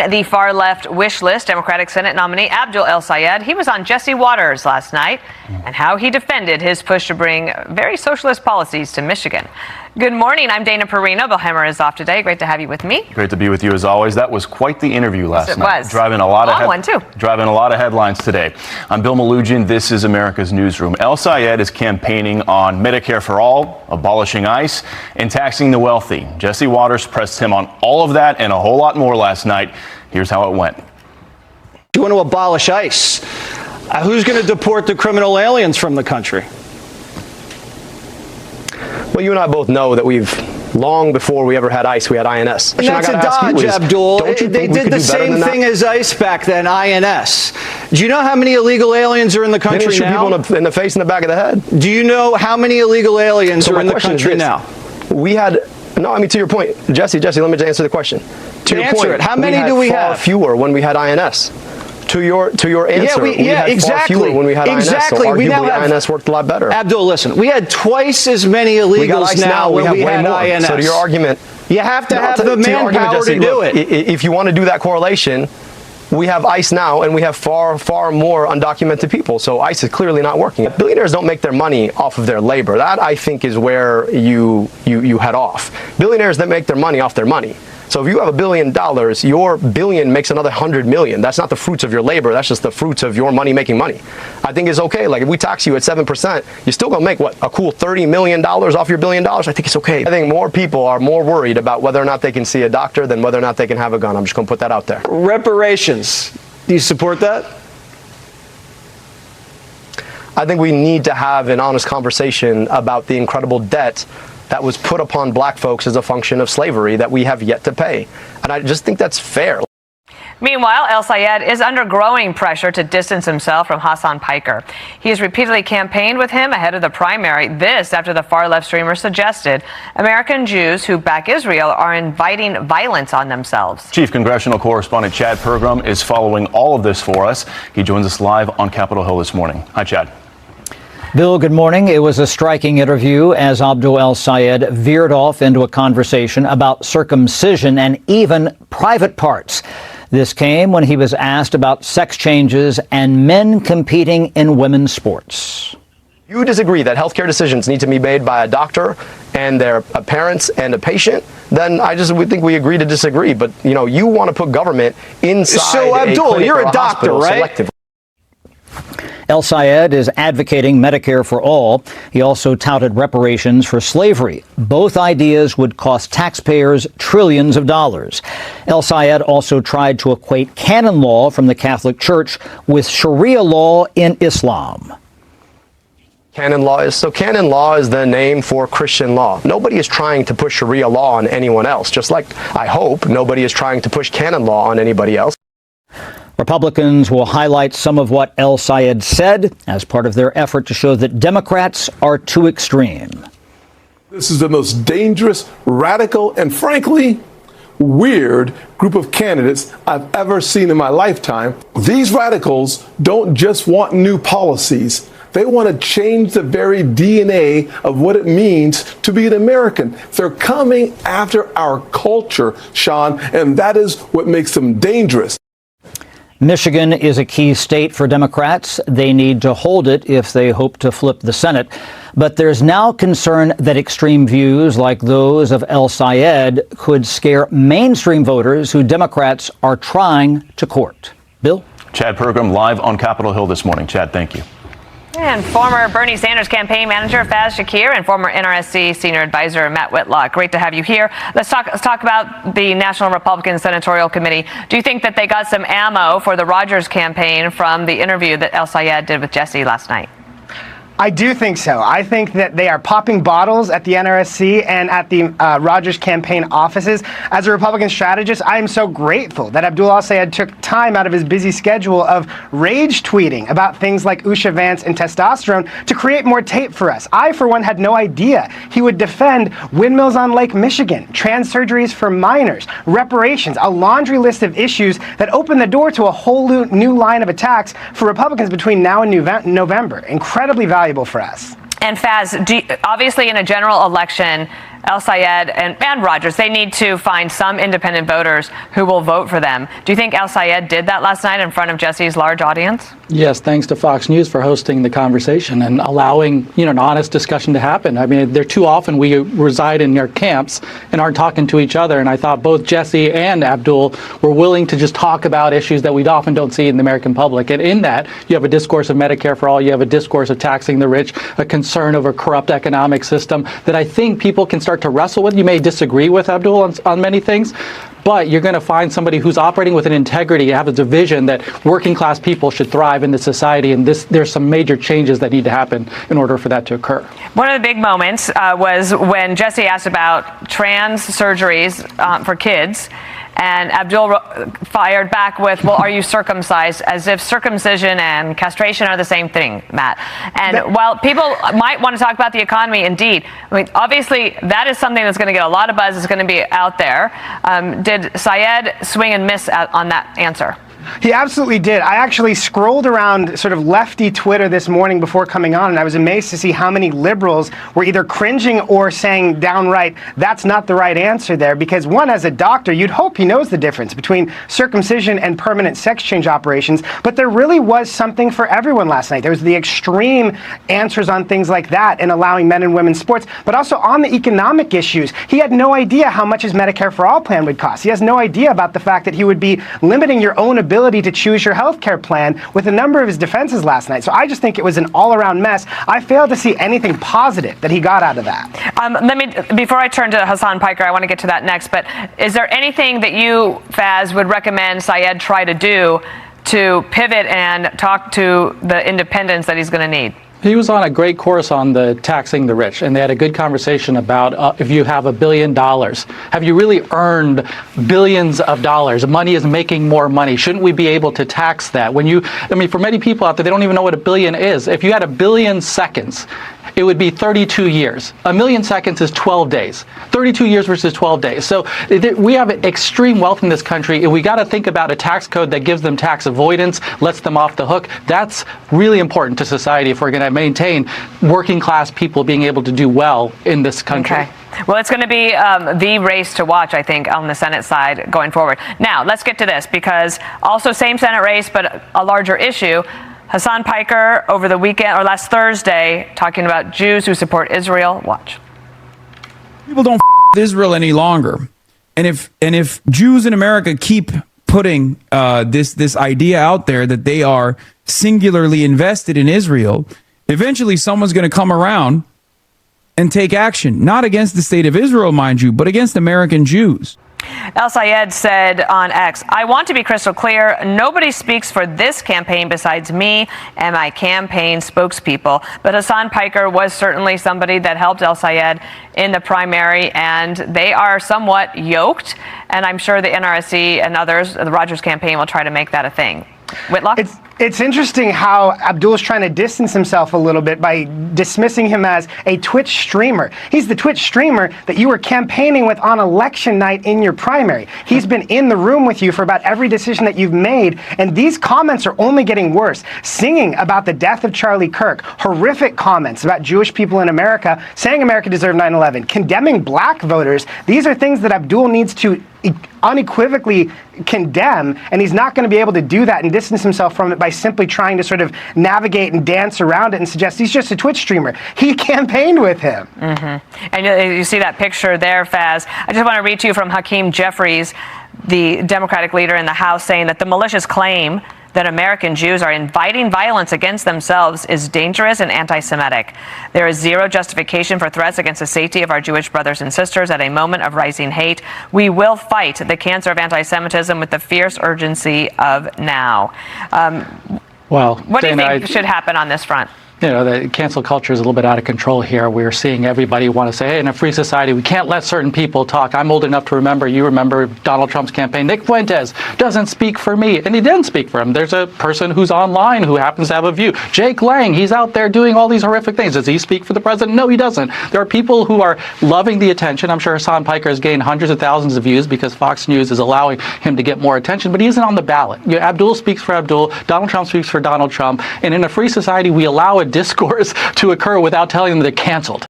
The far-left wish list Democratic Senate nominee Abdul El-Sayed, he was on Jesse Watters last night, and how he defended his push to bring very socialist policies to Michigan. Good morning. I'm Dana Perino. Bill Hemmer is off today. Great to have you with me. Great to be with you as always. That was quite the interview last night. It was. Driving a lot of headlines today. I'm Bill Malugin. This is America's Newsroom. El-Sayed is campaigning on Medicare for all, abolishing ICE, and taxing the wealthy. Jesse Watters pressed him on all of that and a whole lot more last night. Here's how it went. You want to abolish ICE? Who's going to deport the criminal aliens from the country? Well, you and I both know that long before we ever had ICE, we had INS. And that's a dodge, Abdul. They did the same thing as ICE back then, INS. Do you know how many illegal aliens are in the country now? People in the face and the back of the head. Do you know how many illegal aliens are in the country now? To your point, Jesse, let me just answer the question. To your point, how many do we have? Far fewer when we had INS. To your answer, we had exactly. far fewer when we had INS. So arguably, INS worked a lot better. Abdul, listen, we had twice as many illegals now when we had INS. So to your argument, you have to have the manpower to do it. If you want to do that correlation, we have ICE now, and we have far more undocumented people. So ICE is clearly not working. Billionaires don't make their money off of their labor. That, I think, is where you head off. Billionaires that make their money off their money. So if you have $1 billion, your billion makes another 100 million. That's not the fruits of your labor. That's just the fruits of your money making money. I think it's okay. Like if we tax you at 7%, you're still going to make a cool $30 million off your $1 billion. I think it's okay. I think more people are more worried about whether or not they can see a doctor than whether or not they can have a gun. I'm just going to put that out there. Reparations. Do you support that? I think we need to have an honest conversation about the incredible debt that was put upon black folks as a function of slavery that we have yet to pay. And I just think that's fair. Meanwhile, El-Sayed is under growing pressure to distance himself from Hassan Piker. He has repeatedly campaigned with him ahead of the primary. This after the far-left streamer suggested American Jews who back Israel are inviting violence on themselves. Chief Congressional Correspondent Chad Pergram is following all of this for us. He joins us live on Capitol Hill this morning. Hi, Chad. Bill, good morning. It was a striking interview as Abdul El-Sayed veered off into a conversation about circumcision and even private parts. This came when he was asked about sex changes and men competing in women's sports. You disagree that healthcare decisions need to be made by a doctor and their parents and a patient, then we think we agree to disagree. But, you want to put government inside So, Abdul, you're a doctor, right? Selectively. El-Sayed is advocating Medicare for all. He also touted reparations for slavery. Both ideas would cost taxpayers trillions of dollars. El-Sayed also tried to equate canon law from the Catholic Church with Sharia law in Islam. Canon law is the name for Christian law. Nobody is trying to push Sharia law on anyone else, just like I hope nobody is trying to push canon law on anybody else. Republicans will highlight some of what El-Sayed said as part of their effort to show that Democrats are too extreme. This is the most dangerous, radical, and frankly, weird group of candidates I've ever seen in my lifetime. These radicals don't just want new policies. They want to change the very DNA of what it means to be an American. They're coming after our culture, Sean, and that is what makes them dangerous. Michigan is a key state for Democrats. They need to hold it if they hope to flip the Senate. But there's now concern that extreme views like those of El-Sayed could scare mainstream voters who Democrats are trying to court. Bill? Chad Pergram live on Capitol Hill this morning. Chad, thank you. And former Bernie Sanders campaign manager Faiz Shakir and former NRSC senior advisor Matt Whitlock. Great to have you here. Let's talk about the National Republican Senatorial Committee. Do you think that they got some ammo for the Rogers campaign from the interview that El-Sayed did with Jesse last night? I do think so. I think that they are popping bottles at the NRSC and at the Rogers campaign offices. As a Republican strategist, I am so grateful that Abdul El-Sayed took time out of his busy schedule of rage tweeting about things like Usha Vance and testosterone to create more tape for us. I, for one, had no idea he would defend windmills on Lake Michigan, trans surgeries for minors, reparations, a laundry list of issues that open the door to a whole new line of attacks for Republicans between now and November. Incredibly valuable for us. And Faiz, obviously in a general election, El-Sayed and Rogers, they need to find some independent voters who will vote for them. Do you think El-Sayed did that last night in front of Jesse's large audience? Yes, thanks to Fox News for hosting the conversation and allowing, an honest discussion to happen. I mean, there too often we reside in our camps and aren't talking to each other. And I thought both Jesse and Abdul were willing to just talk about issues that we often don't see in the American public. And in that, you have a discourse of Medicare for all, you have a discourse of taxing the rich, a concern of a corrupt economic system that I think people can start to wrestle with. You may disagree with Abdul on many things, but you're going to find somebody who's operating with an integrity, have a vision that working class people should thrive in this society, and there's some major changes that need to happen in order for that to occur. One of the big moments was when Jesse asked about trans surgeries for kids, and Abdul fired back with, well, are you circumcised? As if circumcision and castration are the same thing, Matt. And while people might want to talk about the economy, indeed, I mean, obviously that is something that's going to get a lot of buzz, is going to be out there. Did Sayed swing and miss on that answer? He absolutely did. I actually scrolled around sort of lefty Twitter this morning before coming on, and I was amazed to see how many liberals were either cringing or saying downright, that's not the right answer there. Because one, as a doctor, you'd hope he knows the difference between circumcision and permanent sex change operations. But there really was something for everyone last night. There was the extreme answers on things like that and allowing men and women's sports, but also on the economic issues. He had no idea how much his Medicare for All plan would cost. He has no idea about the fact that he would be limiting your own ability to choose your health care plan with a number of his defenses last night. So I just think it was an all-around mess. I failed to see anything positive that he got out of that. Before I turn to Hassan Piker, I want to get to that next, but is there anything that you, Faiz, would recommend Sayed try to do to pivot and talk to the independents that he's going to need? He was on a great course on the taxing the rich, and they had a good conversation about if you have $1 billion, have you really earned billions of dollars? Money is making more money. Shouldn't we be able to tax that? For many people out there, they don't even know what $1 billion is. If you had 1 billion seconds, it would be 32 years. 1 million seconds is 12 days. 32 years versus 12 days. So we have extreme wealth in this country, and we got to think about a tax code that gives them tax avoidance, lets them off the hook. That's really important to society if we're going to maintain working class people being able to do well in this country. Okay. Well, it's going to be the race to watch, I think, on the Senate side going forward. Now, let's get to this, because also same Senate race, but a larger issue. Hassan Piker over the weekend, or last Thursday, talking about Jews who support Israel. Watch. People don't with Israel any longer. And if Jews in America keep putting this idea out there that they are singularly invested in Israel, eventually someone's going to come around and take action, not against the state of Israel, mind you, but against American Jews. El-Sayed said on X, I want to be crystal clear. Nobody speaks for this campaign besides me and my campaign spokespeople. But Hassan Piker was certainly somebody that helped El-Sayed in the primary, and they are somewhat yoked. And I'm sure the NRSC and others, the Rogers campaign, will try to make that a thing. Whitlock? It's interesting how Abdul is trying to distance himself a little bit by dismissing him as a Twitch streamer. He's the Twitch streamer that you were campaigning with on election night in your primary. He's been in the room with you for about every decision that you've made, and these comments are only getting worse. Singing about the death of Charlie Kirk, horrific comments about Jewish people in America, saying America deserved 9/11, condemning black voters. These are things that Abdul needs to unequivocally condemn, and he's not going to be able to do that and distance himself from it by simply trying to sort of navigate and dance around it and suggest he's just a Twitch streamer. He campaigned with him. Mm-hmm. And you see that picture there, Faiz. I just want to read to you from Hakeem Jeffries, the Democratic leader in the House, saying that the malicious claim that American Jews are inviting violence against themselves is dangerous and anti-Semitic. There is zero justification for threats against the safety of our Jewish brothers and sisters at a moment of rising hate. We will fight the cancer of anti-Semitism with the fierce urgency of now. What do you think should happen on this front? The cancel culture is a little bit out of control here. We're seeing everybody want to say, hey, in a free society, we can't let certain people talk. I'm old enough to remember, you remember Donald Trump's campaign. Nick Fuentes doesn't speak for me. And he didn't speak for him. There's a person who's online who happens to have a view. Jake Lang, he's out there doing all these horrific things. Does he speak for the president? No, he doesn't. There are people who are loving the attention. I'm sure Hassan Piker has gained hundreds of thousands of views because Fox News is allowing him to get more attention, but he isn't on the ballot. Abdul speaks for Abdul. Donald Trump speaks for Donald Trump. And in a free society, we allow a discourse to occur without telling them they're canceled.